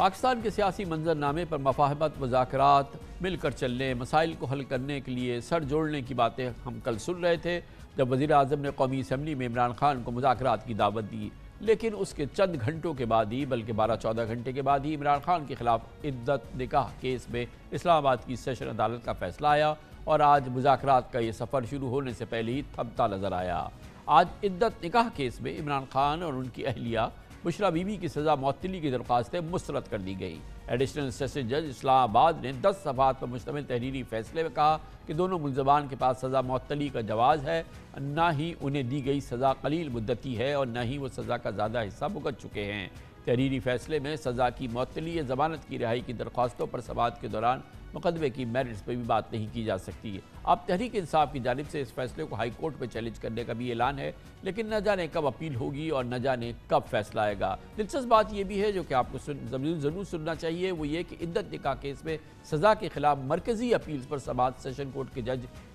پاکستان کے سیاسی منظرنامے پر مفاہمت، مذاکرات، مل کر چلنے، مسائل کو حل کرنے کے لیے سر جوڑنے کی باتیں ہم کل سن رہے تھے جب وزیر اعظم نے قومی اسمبلی میں عمران خان کو مذاکرات کی دعوت دی، لیکن اس کے چند گھنٹوں کے بعد ہی بلکہ 12-14 گھنٹے کے بعد ہی عمران خان کے خلاف عدت نکاح کیس میں اسلام آباد کی سیشن عدالت کا فیصلہ آیا اور آج مذاکرات کا یہ سفر شروع ہونے سے پہلے ہی تھمتا نظر آیا۔ آج عدت نکاح کیس میں عمران خان اور ان کی اہلیہ بشرا بی بی کی سزا معطلی کی درخواستیں مسترد کر دی گئیں۔ ایڈیشنل سیشن جج اسلام آباد نے 10 صفحات پر مشتمل تحریری فیصلے میں کہا کہ دونوں ملزمان کے پاس سزا معطلی کا جواز ہے، نہ ہی انہیں دی گئی سزا قلیل مدتی ہے اور نہ ہی وہ سزا کا زیادہ حصہ بھگت چکے ہیں۔ تحریری فیصلے میں سزا کی معطلی یا ضمانت کی رہائی کی درخواستوں پر سماعت کے دوران مقدمے کی میرٹس پہ بھی بات نہیں کی جا سکتی۔ اب تحریک انصاف کی جانب سے اس فیصلے کو ہائی کورٹ میں چیلنج کرنے کا بھی اعلان ہے، لیکن نہ جانے کب اپیل ہوگی اور نہ جانے کب فیصلہ آئے گا۔ دلچسپ بات یہ بھی ہے جو کہ آپ کو ضرور سننا چاہیے، وہ یہ کہ عدت نکاح کیس میں سزا کے خلاف مرکزی اپیلز پر سماعت سیشن کورٹ کے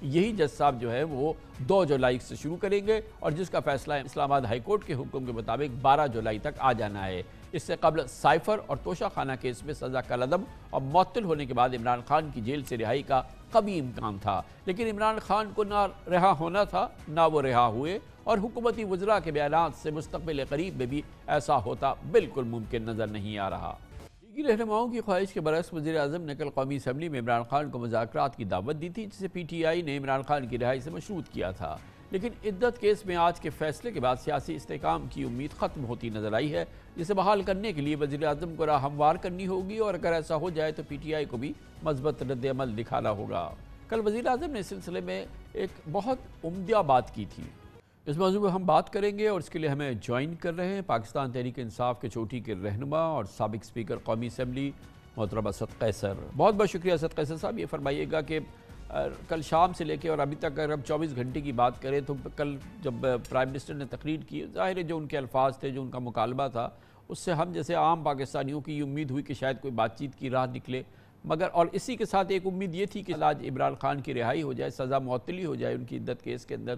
یہی جج صاحب جو ہے وہ 2 جولائی سے شروع کریں گے اور جس کا فیصلہ اسلام آباد ہائی کورٹ کے حکم کے مطابق 12 جولائی تک آ جانا ہے۔ اس سے قبل سائفر اور توشہ خانہ کیس میں سزا کا عدم اور معطل ہونے کے بعد عمران خان کی جیل سے رہائی کا کبھی امکان تھا، لیکن عمران خان کو نہ رہا ہونا تھا نہ وہ رہا ہوئے، اور حکومتی وزراء کے بیانات سے مستقبل قریب میں بھی ایسا ہوتا بالکل ممکن نظر نہیں آ رہا۔ لیگی رہنماؤں کی خواہش کے برعکس وزیر اعظم نے کل قومی اسمبلی میں عمران خان کو مذاکرات کی دعوت دی تھی، جسے پی ٹی آئی نے عمران خان کی رہائی سے مشروط کیا تھا، لیکن عدت کیس میں آج کے فیصلے کے بعد سیاسی استحکام کی امید ختم ہوتی نظر آئی ہے، جسے بحال کرنے کے لیے وزیر اعظم کو راہ ہموار کرنی ہوگی، اور اگر ایسا ہو جائے تو پی ٹی آئی کو بھی مثبت رد عمل دکھانا ہوگا۔ کل وزیر اعظم نے اس سلسلے میں ایک بہت عمدہ بات کی تھی۔ اس موضوع پر ہم بات کریں گے اور اس کے لیے ہمیں جوائن کر رہے ہیں پاکستان تحریک انصاف کے چوٹی کے رہنما اور سابق اسپیکر قومی اسمبلی محترم اسد قیصر۔ بہت بہت شکریہ اسد قیصر صاحب۔ یہ فرمائیے گا کہ کل شام سے لے کے اور ابھی تک اگر ہم 24 گھنٹے کی بات کریں تو کل جب پرائم منسٹر نے تقریر کی، ظاہر ہے جو ان کے الفاظ تھے، جو ان کا مکالمہ تھا، اس سے ہم جیسے عام پاکستانیوں کی یہ امید ہوئی کہ شاید کوئی بات چیت کی راہ نکلے، مگر اور اسی کے ساتھ ایک امید یہ تھی کہ آج عمران خان کی رہائی ہو جائے، سزا معطلی ہو جائے ان کی عدت کیس کے اندر۔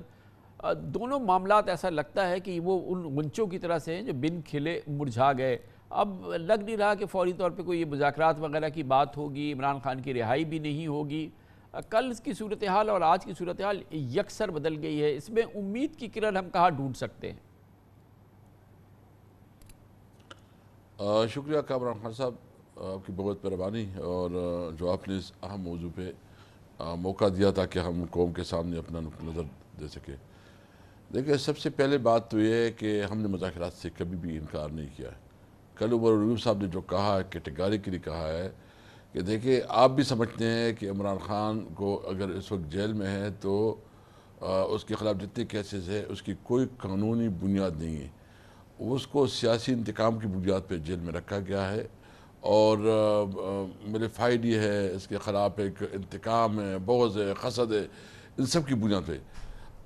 دونوں معاملات ایسا لگتا ہے کہ وہ ان غنچوں کی طرح سے ہیں جو بن کھلے مرجھا گئے۔ اب لگ نہیں رہا کہ فوری طور پہ کوئی یہ مذاکرات وغیرہ کی بات ہوگی، عمران خان کی رہائی بھی نہیں ہوگی۔ کل کی صورتحال اور آج کی صورتحال یکسر بدل گئی ہے، اس میں امید کی کرن ہم کہاں ڈھونڈ سکتے ہیں؟ شکریہ کامران خان صاحب، آپ کی بہت مہربانی، اور جو آپ نے اس اہم موضوع پہ موقع دیا تاکہ ہم قوم کے سامنے اپنا نقطہ نظر دے سکیں۔ دیکھیں، سب سے پہلے بات تو یہ ہے کہ ہم نے مذاکرات سے کبھی بھی انکار نہیں کیا ہے۔ کل عمر عیوب صاحب نے جو کہا ہے، کیٹیگریکلی کہا ہے کہ دیکھیں آپ بھی سمجھتے ہیں کہ عمران خان کو اگر اس وقت جیل میں ہے تو اس کے خلاف جتنے کیسز ہیں اس کی کوئی قانونی بنیاد نہیں ہے، اس کو سیاسی انتقام کی بنیاد پہ جیل میں رکھا گیا ہے، اور ملیفائڈ یہ ہے، اس کے خلاف ایک انتقام ہے، بغض ہے، حسد ہے، ان سب کی بنیاد پہ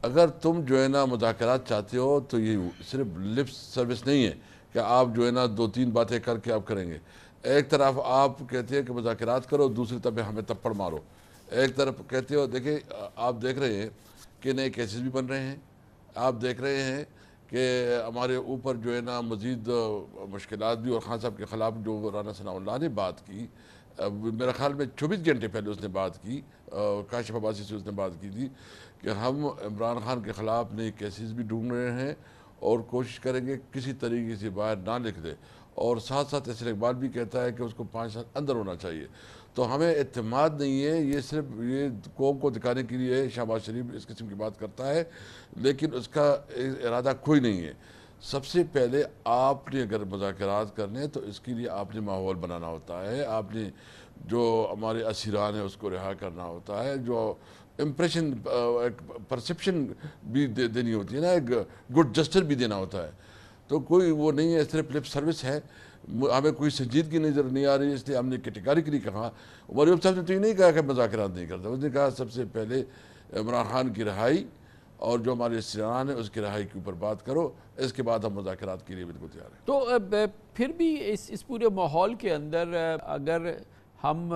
اگر تم جو ہے نا مذاکرات چاہتے ہو تو یہ صرف لپ سروس نہیں ہے کہ آپ جو ہے نا 2-3 باتیں کر کے آپ کریں گے۔ ایک طرف آپ کہتے ہیں کہ مذاکرات کرو، دوسری طرف ہمیں تپڑ مارو۔ ایک طرف کہتے ہو، دیکھیں آپ دیکھ رہے ہیں کہ نئے کیسز بھی بن رہے ہیں، آپ دیکھ رہے ہیں کہ ہمارے اوپر جو ہے نا مزید مشکلات بھی، اور خان صاحب کے خلاف جو رانا ثناء اللہ نے بات کی، میرا خیال میں 24 گھنٹے پہلے اس نے بات کی، کاشف عباسی سے اس نے بات کی تھی کہ ہم عمران خان کے خلاف نئے کیسز بھی ڈھونڈ رہے ہیں اور کوشش کریں گے کسی طریقے سے باہر نہ لکھ دے، اور ساتھ ساتھ احسن اقبال بھی کہتا ہے کہ اس کو 5 سال اندر ہونا چاہیے۔ تو ہمیں اعتماد نہیں ہے، یہ صرف یہ قوم کو دکھانے کے لیے شہباز شریف اس قسم کی بات کرتا ہے، لیکن اس کا ارادہ کوئی نہیں ہے۔ سب سے پہلے آپ نے اگر مذاکرات کرنے تو اس کے لیے آپ نے ماحول بنانا ہوتا ہے، آپ نے جو ہمارے اسیران ہیں اس کو رہا کرنا ہوتا ہے، جو امپریشن پرسپشن بھی دینی ہوتی ہے نا، ایک گڈ جسٹر بھی دینا ہوتا ہے، تو کوئی وہ نہیں ہے، صرف لپ سروس ہے، ہمیں کوئی سنجیدگی نظر نہیں آ رہی، اس لیے ہم نے کیٹیگریکلی کہا۔ عمر عیوب صاحب نے تو یہ نہیں کہا کہ مذاکرات نہیں کرتا، اس نے کہا سب سے پہلے عمران خان کی رہائی اور جو ہمارے اسیران ہیں اس کی رہائی کے اوپر بات کرو، اس کے بعد ہم مذاکرات کے لیے بالکل تیار ہیں۔ تو پھر بھی اس پورے ماحول کے اندر اگر ہم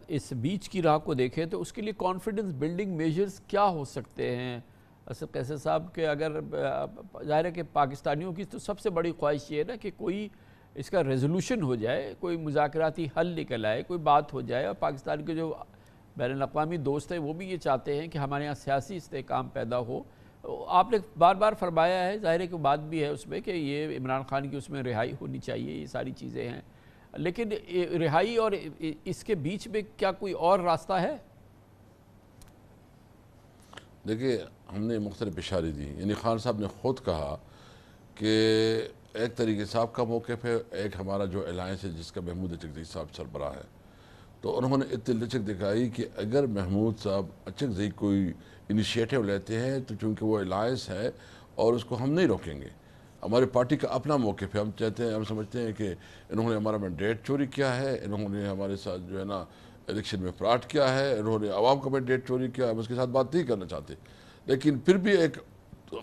اس بیچ کی راہ کو دیکھیں تو اس کے لیے کانفیڈنس بلڈنگ میجرز کیا ہو سکتے ہیں اسد قیصر صاحب؟ کہ اگر ظاہر ہے کہ پاکستانیوں کی تو سب سے بڑی خواہش یہ ہے نا کہ کوئی اس کا ریزولوشن ہو جائے، کوئی مذاکراتی حل نکل آئے، کوئی بات ہو جائے، اور پاکستان کے جو بین الاقوامی دوست ہیں وہ بھی یہ چاہتے ہیں کہ ہمارے یہاں سیاسی استحکام پیدا ہو۔ آپ نے بار بار فرمایا ہے، ظاہر ہے کہ بات بھی ہے اس میں کہ یہ عمران خان کی اس میں رہائی ہونی چاہیے، یہ ساری چیزیں ہیں، لیکن رہائی اور اس کے بیچ میں کیا کوئی اور راستہ ہے؟ دیکھیے، ہم نے مختلف اشارے دی، یعنی خان صاحب نے خود کہا کہ ایک طریقے سے آپ کا موقف ہے، ایک ہمارا جو الائنس ہے جس کا محمود اچکزئی صاحب سربراہ ہے، تو انہوں نے اتنی لچک دکھائی کہ اگر محمود صاحب اچکزئی کوئی انیشیٹو لیتے ہیں تو چونکہ وہ الائنس ہے اور اس کو ہم نہیں روکیں گے، ہماری پارٹی کا اپنا موقف ہے، ہم چاہتے ہیں، ہم سمجھتے ہیں کہ انہوں نے ہمارا مینڈیٹ چوری کیا ہے، انہوں نے ہمارے ساتھ جو ہے نا الیکشن میں فراڈ کیا ہے، انہوں نے عوام کا مینڈیٹ چوری کیا ہے، ہم اس کے ساتھ بات نہیں کرنا چاہتے، لیکن پھر بھی ایک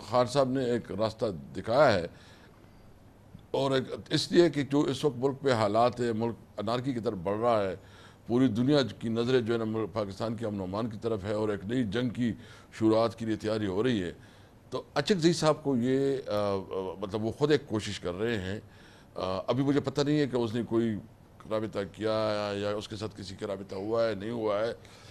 خان صاحب نے ایک راستہ دکھایا ہے، اور اس لیے کہ جو اس وقت ملک پہ حالات ہے، ملک انارکی کی طرف بڑھ رہا ہے، پوری دنیا کی نظریں جو ہے نا پاکستان کے امن و امان کی طرف ہے، اور ایک نئی جنگ کی شروعات کے لیے تیاری ہو رہی ہے، تو اچکزئی صاحب کو یہ مطلب وہ خود ایک کوشش کر رہے ہیں، ابھی مجھے پتہ نہیں ہے کہ اس نے کوئی رابطہ کیا یا اس کے ساتھ کسی کا رابطہ ہوا ہے نہیں ہوا ہے،